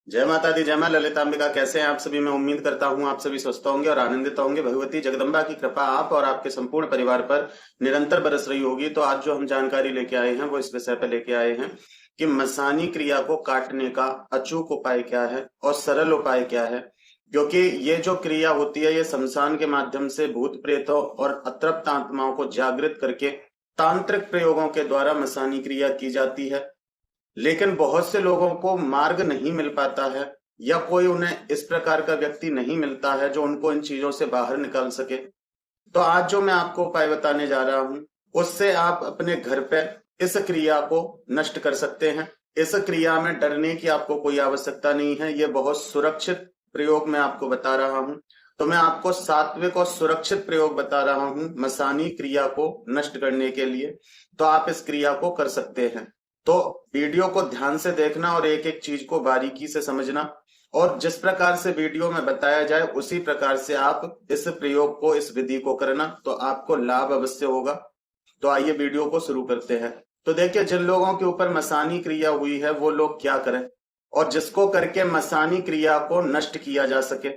जय माता दी, जय मां ललितांबिका। कैसे हैं आप सभी? मैं उम्मीद करता हूं आप सभी स्वस्थ होंगे और आनंदित होंगे। भगवती जगदम्बा की कृपा आप और आपके संपूर्ण परिवार पर निरंतर बरस रही होगी। तो आज जो हम जानकारी लेके आए हैं वो इस विषय पर लेके आए हैं कि मसानी क्रिया को काटने का अचूक उपाय क्या है और सरल उपाय क्या है। क्योंकि ये जो क्रिया होती है ये शमशान के माध्यम से भूत प्रेतों और अतृप्त आत्माओं को जागृत करके तांत्रिक प्रयोगों के द्वारा मसानी क्रिया की जाती है। लेकिन बहुत से लोगों को मार्ग नहीं मिल पाता है या कोई उन्हें इस प्रकार का व्यक्ति नहीं मिलता है जो उनको इन चीजों से बाहर निकाल सके। तो आज जो मैं आपको उपाय बताने जा रहा हूं उससे आप अपने घर पे इस क्रिया को नष्ट कर सकते हैं। इस क्रिया में डरने की आपको कोई आवश्यकता नहीं है। ये बहुत सुरक्षित प्रयोग मैं आपको बता रहा हूं। तो मैं आपको सात्विक और सुरक्षित प्रयोग बता रहा हूं मसानी क्रिया को नष्ट करने के लिए। तो आप इस क्रिया को कर सकते हैं। तो वीडियो को ध्यान से देखना और एक एक चीज को बारीकी से समझना, और जिस प्रकार से वीडियो में बताया जाए उसी प्रकार से आप इस प्रयोग को, इस विधि को करना, तो आपको लाभ अवश्य होगा। तो आइए वीडियो को शुरू करते हैं। तो देखिए, जिन लोगों के ऊपर मसानी क्रिया हुई है वो लोग क्या करें और जिसको करके मसानी क्रिया को नष्ट किया जा सके।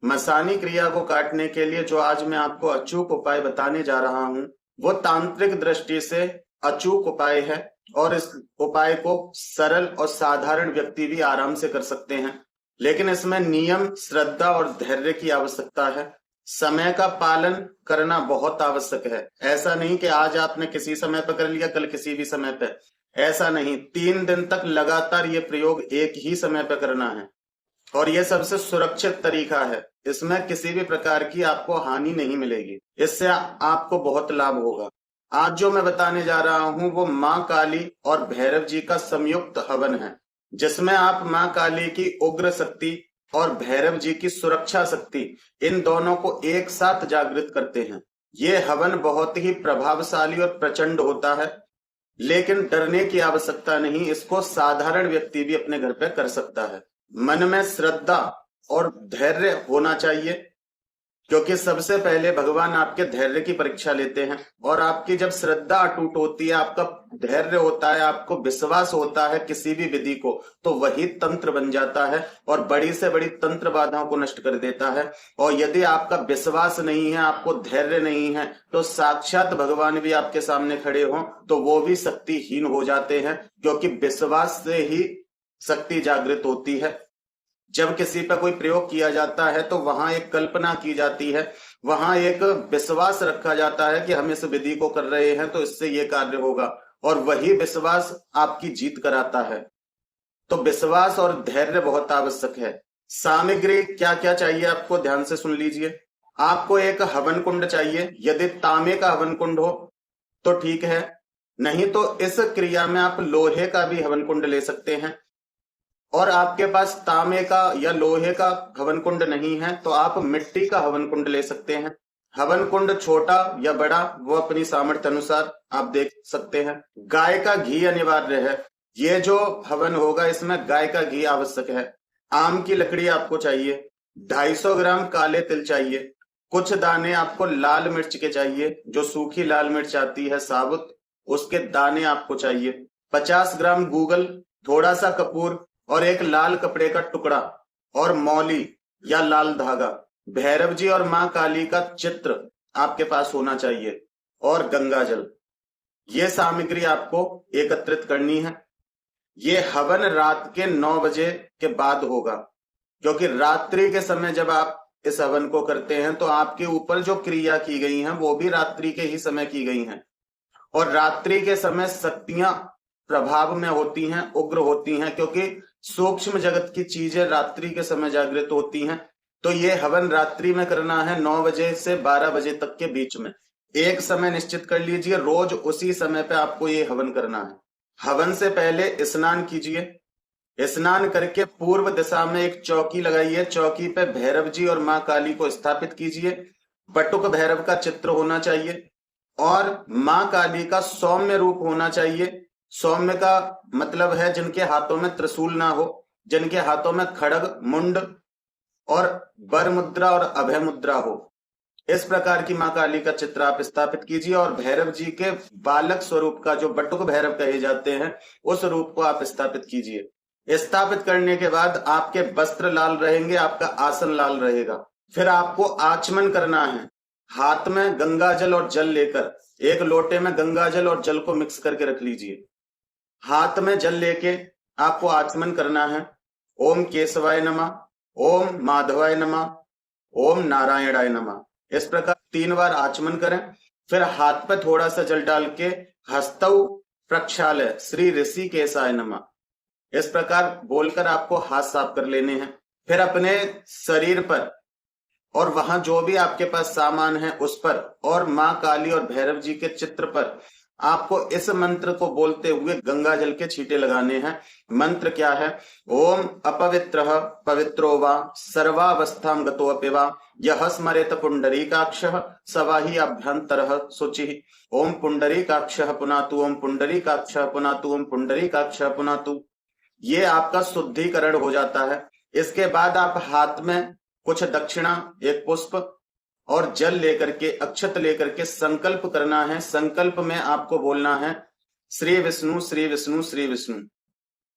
मसानी क्रिया को काटने के लिए जो आज मैं आपको अचूक उपाय बताने जा रहा हूं वो तांत्रिक दृष्टि से अचूक उपाय है और इस उपाय को सरल और साधारण व्यक्ति भी आराम से कर सकते हैं। लेकिन इसमें नियम, श्रद्धा और धैर्य की आवश्यकता है। समय का पालन करना बहुत आवश्यक है। ऐसा नहीं कि आज आपने किसी समय पर कर लिया, कल किसी भी समय पे, ऐसा नहीं। 3 दिन तक लगातार ये प्रयोग एक ही समय पे करना है और यह सबसे सुरक्षित तरीका है। इसमें किसी भी प्रकार की आपको हानि नहीं मिलेगी। इससे आपको बहुत लाभ होगा। आज जो मैं बताने जा रहा हूं वो मां काली और भैरव जी का संयुक्त हवन है, जिसमें आप मां काली की उग्र शक्ति और भैरव जी की सुरक्षा शक्ति, इन दोनों को एक साथ जागृत करते हैं। ये हवन बहुत ही प्रभावशाली और प्रचंड होता है, लेकिन डरने की आवश्यकता नहीं। इसको साधारण व्यक्ति भी अपने घर पे कर सकता है। मन में श्रद्धा और धैर्य होना चाहिए, क्योंकि सबसे पहले भगवान आपके धैर्य की परीक्षा लेते हैं। और आपकी जब श्रद्धा अटूट होती है, आपका धैर्य होता है, आपको विश्वास होता है किसी भी विधि को, तो वही तंत्र बन जाता है और बड़ी से बड़ी तंत्र बाधाओं को नष्ट कर देता है। और यदि आपका विश्वास नहीं है, आपको धैर्य नहीं है, तो साक्षात भगवान भी आपके सामने खड़े हों तो वो भी शक्तिहीन हो जाते हैं, क्योंकि विश्वास से ही शक्ति जागृत होती है। जब किसी पर कोई प्रयोग किया जाता है तो वहां एक कल्पना की जाती है, वहां एक विश्वास रखा जाता है कि हम इस विधि को कर रहे हैं तो इससे ये कार्य होगा, और वही विश्वास आपकी जीत कराता है। तो विश्वास और धैर्य बहुत आवश्यक है। सामग्री क्या क्या चाहिए आपको, ध्यान से सुन लीजिए। आपको एक हवन कुंड चाहिए। यदि तांबे का हवन कुंड हो तो ठीक है, नहीं तो इस क्रिया में आप लोहे का भी हवन कुंड ले सकते हैं। और आपके पास तांबे का या लोहे का हवन कुंड नहीं है तो आप मिट्टी का हवन कुंड ले सकते हैं। हवन कुंड छोटा या बड़ा वो अपनी सामर्थ्य अनुसार आप देख सकते हैं। गाय का घी अनिवार्य है। ये जो हवन होगा इसमें गाय का घी आवश्यक है। आम की लकड़ी आपको चाहिए। 250 ग्राम काले तिल चाहिए। कुछ दाने आपको लाल मिर्च के चाहिए, जो सूखी लाल मिर्च आती है साबुत, उसके दाने आपको चाहिए। 50 ग्राम गूगल, थोड़ा सा कपूर और एक लाल कपड़े का टुकड़ा और मौली या लाल धागा। भैरव जी और मां काली का चित्र आपके पास होना चाहिए और गंगा जल। ये सामग्री आपको एकत्रित करनी है। ये हवन रात के 9 बजे के बाद होगा, क्योंकि रात्रि के समय जब आप इस हवन को करते हैं तो आपके ऊपर जो क्रिया की गई हैं वो भी रात्रि के ही समय की गई हैं। और रात्रि के समय शक्तियां प्रभाव में होती हैं, उग्र होती हैं, क्योंकि सूक्ष्म जगत की चीजें रात्रि के समय जागृत होती हैं। तो ये हवन रात्रि में करना है, 9 बजे से 12 बजे तक के बीच में। एक समय निश्चित कर लीजिए, रोज उसी समय पे आपको ये हवन करना है। हवन से पहले स्नान कीजिए। स्नान करके पूर्व दिशा में एक चौकी लगाइए। चौकी पे भैरव जी और मां काली को स्थापित कीजिए। बटुक भैरव का चित्र होना चाहिए और मां काली का सौम्य रूप होना चाहिए। सौम्य का मतलब है जिनके हाथों में त्रिशूल ना हो, जिनके हाथों में खड़ग, मुंड और वर मुद्रा और अभय मुद्रा हो। इस प्रकार की मां काली का चित्र आप स्थापित कीजिए और भैरव जी के बालक स्वरूप का, जो बटुक भैरव कहे जाते हैं, उस रूप को आप स्थापित कीजिए। स्थापित करने के बाद आपके वस्त्र लाल रहेंगे, आपका आसन लाल रहेगा। फिर आपको आचमन करना है। हाथ में गंगा जल और जल लेकर, एक लोटे में गंगा जल और जल को मिक्स करके रख लीजिए। हाथ में जल लेके आपको आचमन करना है। ओम केशवाय नमः, ओम माधवाय नमः, ओम नारायणाय नमः। इस प्रकार 3 बार आचमन करें। फिर हाथ पे थोड़ा सा जल डाल के हस्तौ प्रक्षालय श्री ऋषिकेशाय नमः, इस प्रकार बोलकर आपको हाथ साफ कर लेने हैं। फिर अपने शरीर पर और वहां जो भी आपके पास सामान है उस पर और मां काली और भैरव जी के चित्र पर आपको इस मंत्र को बोलते हुए गंगा जल के छींटे लगाने हैं। मंत्र क्या है? ओम अपवित्रः पवित्रो वा सर्वावस्थां गतोऽपि वा यः स्मरेत पुंडरीकाक्षः स वा हि अभ्यन्तरः शुचिः। ओम पुंडरीकाक्षः पुनातु, ओम पुंडरीकाक्षः पुनातु, ओम पुंडरीकाक्षः पुनातु। ये आपका शुद्धिकरण हो जाता है। इसके बाद आप हाथ में कुछ दक्षिणा, एक पुष्प और जल लेकर के, अक्षत लेकर के संकल्प करना है। संकल्प में आपको बोलना है श्री विष्णु श्री विष्णु श्री विष्णु।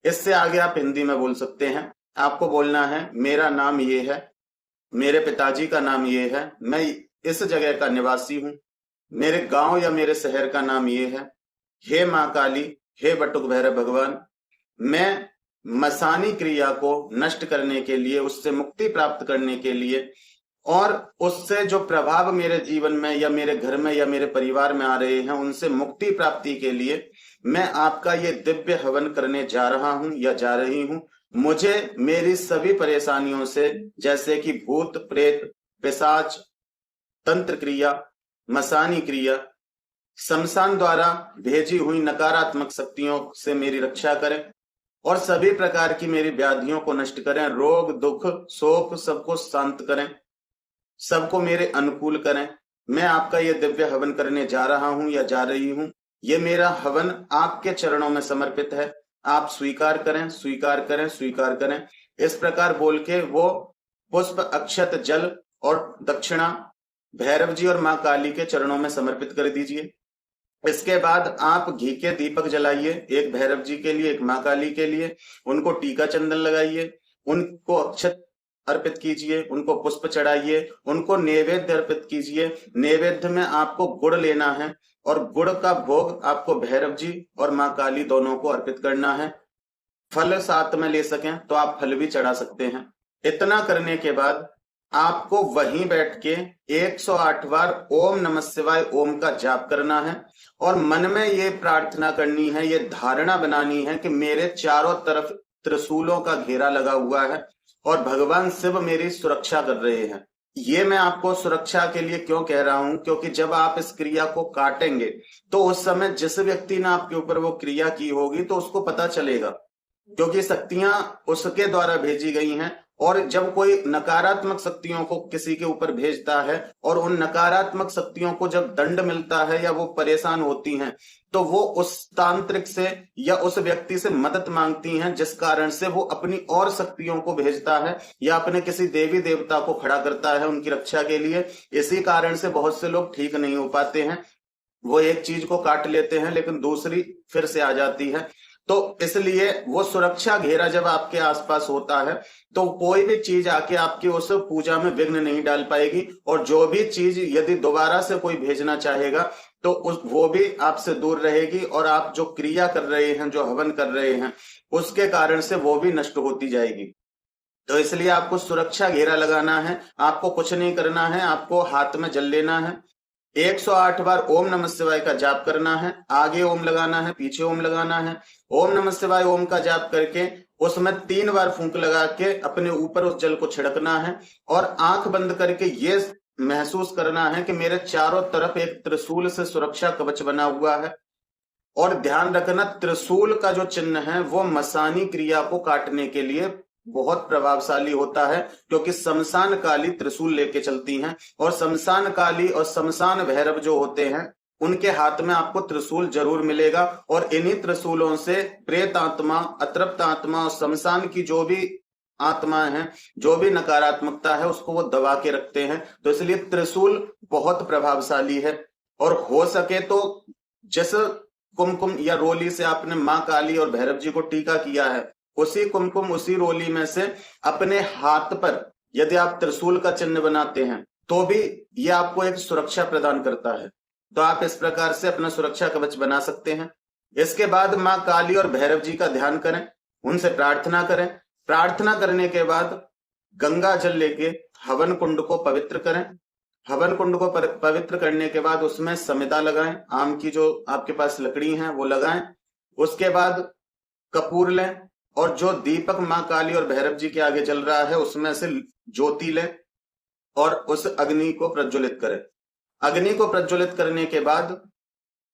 इससे आगे आप हिंदी में बोल सकते हैं। आपको बोलना है मेरा नाम ये है, मेरे पिताजी का नाम ये है, मैं इस जगह का निवासी हूं, मेरे गांव या मेरे शहर का नाम ये है। हे मां काली, हे बटुक भैरव भगवान, मैं मसानी क्रिया को नष्ट करने के लिए, उससे मुक्ति प्राप्त करने के लिए और उससे जो प्रभाव मेरे जीवन में या मेरे घर में या मेरे परिवार में आ रहे हैं उनसे मुक्ति प्राप्ति के लिए मैं आपका ये दिव्य हवन करने जा रहा हूं या जा रही हूं। मुझे मेरी सभी परेशानियों से, जैसे कि भूत प्रेत पिशाच, तंत्र क्रिया, मसानी क्रिया, शमशान द्वारा भेजी हुई नकारात्मक शक्तियों से मेरी रक्षा करें और सभी प्रकार की मेरी व्याधियों को नष्ट करें। रोग दुख शोक सबको शांत करें, सबको मेरे अनुकूल करें। मैं आपका ये दिव्य हवन करने जा रहा हूं या जा रही हूं। ये मेरा हवन आपके चरणों में समर्पित है, आप स्वीकार करें, स्वीकार करें, स्वीकार करें। इस प्रकार बोल के वो पुष्प, अक्षत, जल और दक्षिणा भैरव जी और मां काली के चरणों में समर्पित कर दीजिए। इसके बाद आप घी के दीपक जलाइए, एक भैरव जी के लिए, एक मां काली के लिए। उनको टीका चंदन लगाइए, उनको अक्षत अर्पित कीजिए, उनको पुष्प चढ़ाइए, उनको नैवेद्य अर्पित कीजिए। नैवेद्य में आपको गुड़ लेना है और गुड़ का भोग आपको भैरव जी और मां काली दोनों को अर्पित करना है। फल साथ में ले सकें तो आप फल भी चढ़ा सकते हैं। इतना करने के बाद आपको वहीं बैठ के 108 बार ओम नमः शिवाय ओम का जाप करना है और मन में ये प्रार्थना करनी है, ये धारणा बनानी है कि मेरे चारों तरफ त्रिशूलों का घेरा लगा हुआ है और भगवान शिव मेरी सुरक्षा कर रहे हैं। ये मैं आपको सुरक्षा के लिए क्यों कह रहा हूं? क्योंकि जब आप इस क्रिया को काटेंगे तो उस समय जिस व्यक्ति ने आपके ऊपर वो क्रिया की होगी तो उसको पता चलेगा, क्योंकि शक्तियां उसके द्वारा भेजी गई हैं। और जब कोई नकारात्मक शक्तियों को किसी के ऊपर भेजता है और उन नकारात्मक शक्तियों को जब दंड मिलता है या वो परेशान होती हैं तो वो उस तांत्रिक से या उस व्यक्ति से मदद मांगती हैं, जिस कारण से वो अपनी और शक्तियों को भेजता है या अपने किसी देवी देवता को खड़ा करता है उनकी रक्षा के लिए। इसी कारण से बहुत से लोग ठीक नहीं हो पाते हैं। वो एक चीज को काट लेते हैं लेकिन दूसरी फिर से आ जाती है। तो इसलिए वो सुरक्षा घेरा जब आपके आसपास होता है तो कोई भी चीज आके आपकी उस पूजा में विघ्न नहीं डाल पाएगी। और जो भी चीज यदि दोबारा से कोई भेजना चाहेगा तो वो भी आपसे दूर रहेगी और आप जो क्रिया कर रहे हैं, जो हवन कर रहे हैं, उसके कारण से वो भी नष्ट होती जाएगी। तो इसलिए आपको सुरक्षा घेरा लगाना है। आपको कुछ नहीं करना है, आपको हाथ में जल लेना है, 108 बार ओम नमः शिवाय का जाप करना है। आगे ओम लगाना है, पीछे ओम लगाना है। ओम नमः शिवाय ओम का जाप करके उसमें 3 बार फूंक लगा के अपने ऊपर उस जल को छिड़कना है और आंख बंद करके ये महसूस करना है कि मेरे चारों तरफ एक त्रिशूल से सुरक्षा कवच बना हुआ है। और ध्यान रखना, त्रिशूल का जो चिन्ह है वो मसानी क्रिया को काटने के लिए बहुत प्रभावशाली होता है, क्योंकि शमशान काली त्रिशूल लेके चलती हैं और शमशान काली और शमशान भैरव जो होते हैं उनके हाथ में आपको त्रिशूल जरूर मिलेगा। और इन्हीं त्रिशूलों से प्रेत आत्मा, अतृप्त आत्मा और शमशान की जो भी आत्मा है, जो भी नकारात्मकता है, उसको वो दबा के रखते हैं। तो इसलिए त्रिशूल बहुत प्रभावशाली है। और हो सके तो जिस कुमकुम या रोली से आपने मां काली और भैरव जी को टीका किया है उसी कुमकुम उसी रोली में से अपने हाथ पर यदि आप त्रिशूल का चिन्ह बनाते हैं तो भी ये आपको एक सुरक्षा प्रदान करता है। तो आप इस प्रकार से अपना सुरक्षा कवच बना सकते हैं। इसके बाद मां काली और भैरव जी का ध्यान करें, उनसे प्रार्थना करें। प्रार्थना करने के बाद गंगा जल लेके हवन कुंड को पवित्र करें। हवन कुंड को पवित्र करने के बाद उसमें समिधा लगाएं, आम की जो आपके पास लकड़ी है वो लगाएं। उसके बाद कपूर लें और जो दीपक मां काली और भैरव जी के आगे जल रहा है उसमें से ज्योति लें और उस अग्नि को प्रज्वलित करें। अग्नि को प्रज्वलित करने के बाद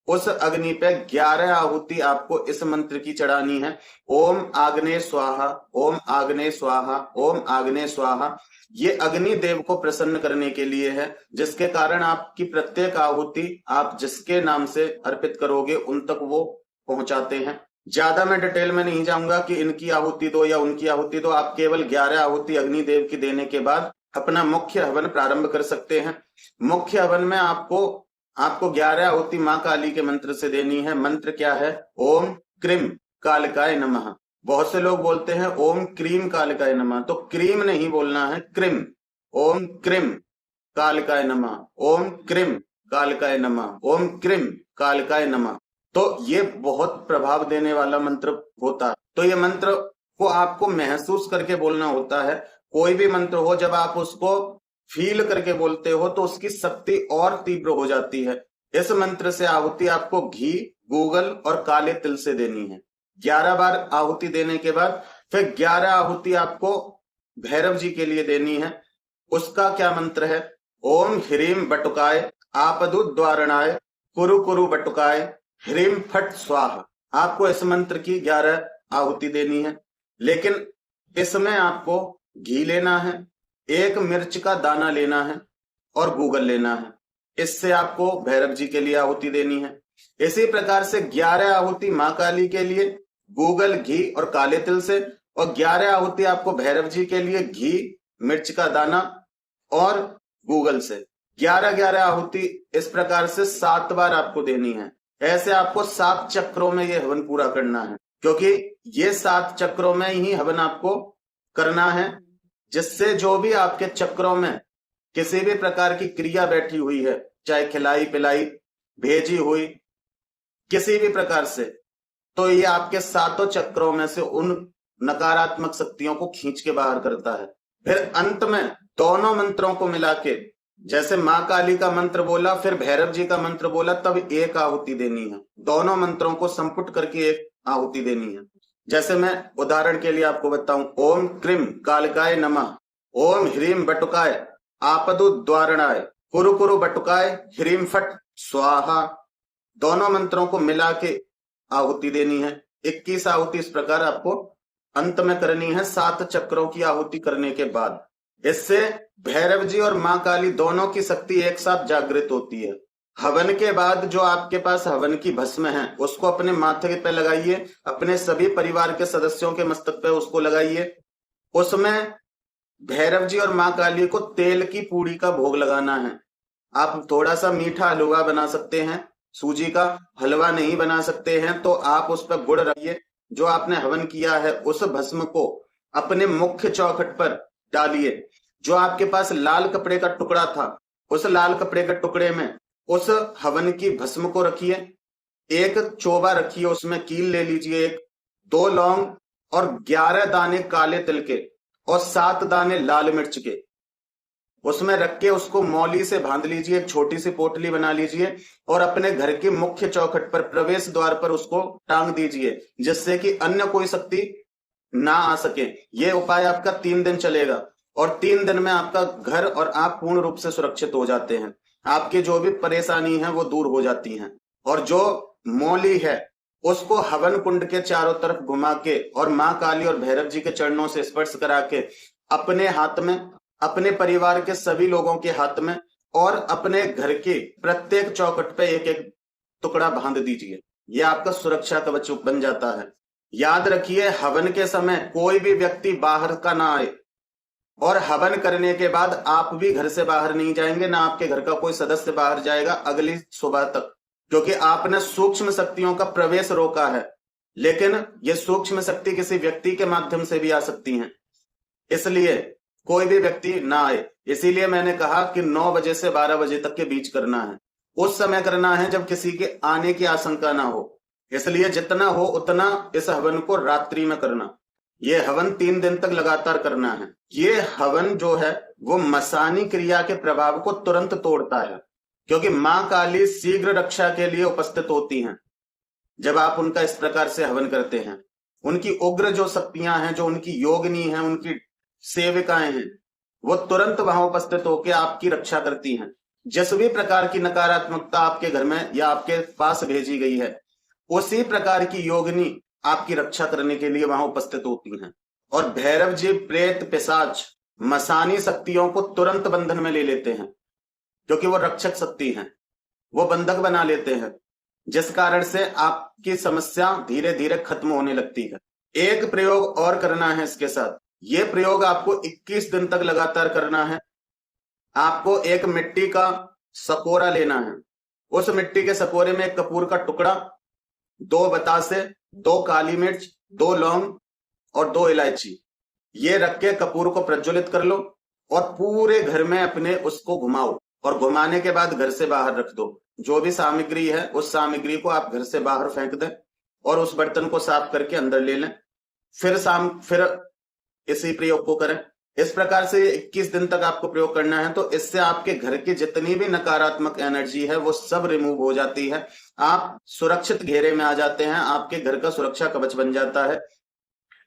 उस अग्नि पे 11 आहुति आपको इस मंत्र की चढ़ानी है। ओम आग्नेय स्वाहा, ओम आग्नेय स्वाहा, ओम आग्नेय स्वाहा। ये अग्नि देव को प्रसन्न करने के लिए है, जिसके कारण आपकी प्रत्येक आहुति आप जिसके नाम से अर्पित करोगे उन तक वो पहुंचाते हैं। ज्यादा मैं डिटेल में नहीं जाऊंगा कि इनकी आहुति दो या उनकी आहुति दो। आप केवल 11 आहुति अग्निदेव की देने के बाद अपना मुख्य हवन प्रारंभ कर सकते हैं। मुख्य हवन में आपको 11 आहुति मां काली के मंत्र से देनी है। मंत्र क्या है? ओम क्रीम कालिकाय नमः। बहुत से लोग बोलते हैं ओम क्रीम कालिकाय नमः, तो क्रीम नहीं बोलना है, क्रीम। ओम क्रीम कालिकाय नमः, ओम क्रीम कालिकाय नमः, ओम क्रीम कालिकाय नमः। तो ये बहुत प्रभाव देने वाला मंत्र होता है। तो ये मंत्र को आपको महसूस करके बोलना होता है। कोई भी मंत्र हो, जब आप उसको फील करके बोलते हो तो उसकी शक्ति और तीव्र हो जाती है। इस मंत्र से आहुति आपको घी, गूगल और काले तिल से देनी है। 11 बार आहुति देने के बाद फिर 11 आहुति आपको भैरव जी के लिए देनी है। उसका क्या मंत्र है? ओम ह्रीम बटुकाय आपदु द्वारणाय कुरु कुरु बटुकाय ह्रीम फट स्वाहा। आपको इस मंत्र की 11 आहुति देनी है, लेकिन इसमें आपको घी लेना है, 1 मिर्च का दाना लेना है और गूगल लेना है। इससे आपको भैरव जी के लिए आहुति देनी है। इसी प्रकार से 11 आहुति मां काली के लिए गूगल, घी और काले तिल से, और 11 आहुति आपको भैरव जी के लिए घी, मिर्च का दाना और गूगल से। 11-11 आहुति इस प्रकार से 7 बार आपको देनी है। ऐसे आपको 7 चक्रों में ये हवन पूरा करना है, क्योंकि ये 7 चक्रों में ही हवन आपको करना है, जिससे जो भी आपके चक्रों में किसी भी प्रकार की क्रिया बैठी हुई है, चाहे खिलाई पिलाई, भेजी हुई, किसी भी प्रकार से, तो ये आपके 7 चक्रों में से उन नकारात्मक शक्तियों को खींच के बाहर करता है। फिर अंत में दोनों मंत्रों को मिला के, जैसे मां काली का मंत्र बोला फिर भैरव जी का मंत्र बोला, तब 1 आहुति देनी है। दोनों मंत्रों को संपुट करके 1 आहुति देनी है। जैसे मैं उदाहरण के लिए आपको बताऊं, ओम क्रीम कालिकाय नमः, ओम ह्रीम बटुकाय आपदु द्वारणाय कुरु कुरु बटुकाय ह्रीम फट स्वाहा। दोनों मंत्रों को मिला के आहुति देनी है। 21 आहुति इस प्रकार आपको अंत में करनी है, 7 चक्रों की आहुति करने के बाद। इससे भैरव जी और मां काली दोनों की शक्ति एक साथ जागृत होती है। हवन के बाद जो आपके पास हवन की भस्म है उसको अपने माथे पे लगाइए, अपने सभी परिवार के सदस्यों के मस्तक पे उसको लगाइए। उसमें भैरव जी और मां काली को तेल की पूड़ी का भोग लगाना है। आप थोड़ा सा मीठा हलवा बना सकते हैं, सूजी का हलवा नहीं बना सकते हैं तो आप उस पर गुड़ रखिए। जो आपने हवन किया है उस भस्म को अपने मुख्य चौखट पर डालिए। जो आपके पास लाल कपड़े का टुकड़ा था, उस लाल कपड़े के टुकड़े में उस हवन की भस्म को रखिए। 1 चोबा रखिए, उसमें कील ले लीजिए, 2 लौंग और 11 दाने काले तिल के और 7 दाने लाल मिर्च के उसमें रख के उसको मौली से बांध लीजिए। एक छोटी सी पोटली बना लीजिए और अपने घर के मुख्य चौखट पर, प्रवेश द्वार पर उसको टांग दीजिए, जिससे कि अन्य कोई शक्ति ना आ सके। ये उपाय आपका 3 दिन चलेगा और 3 दिन में आपका घर और आप पूर्ण रूप से सुरक्षित हो जाते हैं। आपकी जो भी परेशानी है वो दूर हो जाती हैं। और जो मौली है उसको हवन कुंड के चारों तरफ घुमा के और मां काली और भैरव जी के चरणों से स्पर्श करा के अपने हाथ में, अपने परिवार के सभी लोगों के हाथ में और अपने घर के प्रत्येक चौखट पे 1-1 टुकड़ा बांध दीजिए। यह आपका सुरक्षा कवच बन जाता है। याद रखिए, हवन के समय कोई भी व्यक्ति बाहर का ना आए और हवन करने के बाद आप भी घर से बाहर नहीं जाएंगे, ना आपके घर का कोई सदस्य बाहर जाएगा अगली सुबह तक, क्योंकि आपने सूक्ष्म शक्तियों का प्रवेश रोका है। लेकिन ये सूक्ष्म शक्ति किसी व्यक्ति के माध्यम से भी आ सकती हैं, इसलिए कोई भी व्यक्ति ना आए। इसीलिए मैंने कहा कि 9 बजे से 12 बजे तक के बीच करना है। उस समय करना है जब किसी के आने की आशंका ना हो, इसलिए जितना हो उतना इस हवन को रात्रि में करना। ये हवन 3 दिन तक लगातार करना है। ये हवन जो है वो मसानी क्रिया के प्रभाव को तुरंत तोड़ता है, क्योंकि मां काली शीघ्र रक्षा के लिए उपस्थित होती हैं। जब आप उनका इस प्रकार से हवन करते हैं, उनकी उग्र जो शक्तियां हैं, जो उनकी योगिनी हैं, उनकी सेविकाएं हैं, वो तुरंत वहां उपस्थित होकर आपकी रक्षा करती हैं। जिस भी प्रकार की नकारात्मकता आपके घर में या आपके पास भेजी गई है, उसी प्रकार की योगिनी आपकी रक्षा करने के लिए वहां उपस्थित होती हैं। और भैरव जी प्रेत पिशाच मसानी शक्तियों को तुरंत बंधन में ले लेते हैं, क्योंकि वो रक्षक शक्ति हैं, वो बंधक बना लेते हैं, जिस कारण से आपकी समस्या धीरे धीरे खत्म होने लगती है। एक प्रयोग और करना है इसके साथ। ये प्रयोग आपको 21 दिन तक लगातार करना है। आपको एक मिट्टी का सकोरा लेना है। उस मिट्टी के सकोरे में एक कपूर का टुकड़ा, 2 बतासे, 2 काली मिर्च, 2 लौंग और 2 इलायची, ये रख के कपूर को प्रज्वलित कर लो और पूरे घर में अपने उसको घुमाओ। और घुमाने के बाद घर से बाहर रख दो। जो भी सामग्री है उस सामग्री को आप घर से बाहर फेंक दें और उस बर्तन को साफ करके अंदर ले लें। फिर इसी प्रयोग को करें। इस प्रकार से 21 दिन तक आपको प्रयोग करना है। तो इससे आपके घर की जितनी भी नकारात्मक एनर्जी है वो सब रिमूव हो जाती है। आप सुरक्षित घेरे में आ जाते हैं, आपके घर का सुरक्षा कवच बन जाता है।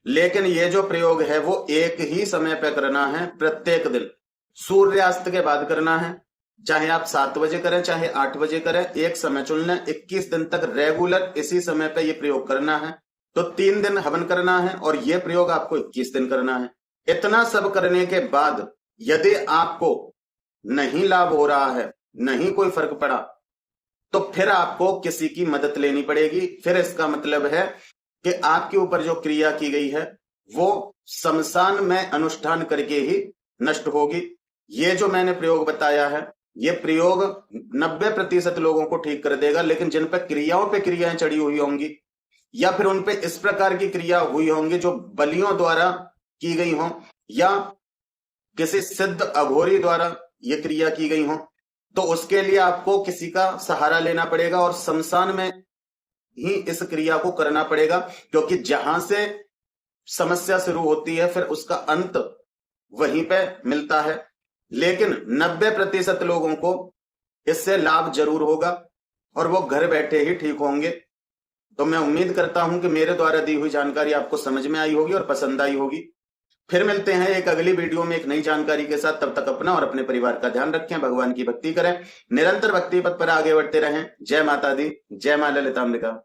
लेकिन ये जो प्रयोग है वो एक ही समय पे करना है, प्रत्येक दिन सूर्यास्त के बाद करना है। चाहे आप 7 बजे करें, चाहे 8 बजे करें, एक समय चुन लें। 21 दिन तक रेगुलर इसी समय पे ये प्रयोग करना है। तो 3 दिन हवन करना है और ये प्रयोग आपको 21 दिन करना है। इतना सब करने के बाद यदि आपको नहीं लाभ हो रहा है, नहीं कोई फर्क पड़ा, तो फिर आपको किसी की मदद लेनी पड़ेगी। फिर इसका मतलब है कि आपके ऊपर जो क्रिया की गई है वो शमशान में अनुष्ठान करके ही नष्ट होगी। ये जो मैंने प्रयोग बताया है, ये प्रयोग 90% लोगों को ठीक कर देगा। लेकिन जिन पर क्रियाओं पे क्रियाएं चढ़ी हुई होंगी या फिर उन पे इस प्रकार की क्रिया हुई होंगी जो बलियों द्वारा की गई हो या किसी सिद्ध अघोरी द्वारा ये क्रिया की गई हो, तो उसके लिए आपको किसी का सहारा लेना पड़ेगा और शमशान में ही इस क्रिया को करना पड़ेगा। क्योंकि जहां से समस्या शुरू होती है फिर उसका अंत वहीं पे मिलता है। लेकिन 90% लोगों को इससे लाभ जरूर होगा और वो घर बैठे ही ठीक होंगे। तो मैं उम्मीद करता हूं कि मेरे द्वारा दी हुई जानकारी आपको समझ में आई होगी और पसंद आई होगी। फिर मिलते हैं एक अगली वीडियो में एक नई जानकारी के साथ। तब तक अपना और अपने परिवार का ध्यान रखें, भगवान की भक्ति करें, निरंतर भक्ति पथ पर आगे बढ़ते रहें। जय माता दी, जय मां ललितांबिका।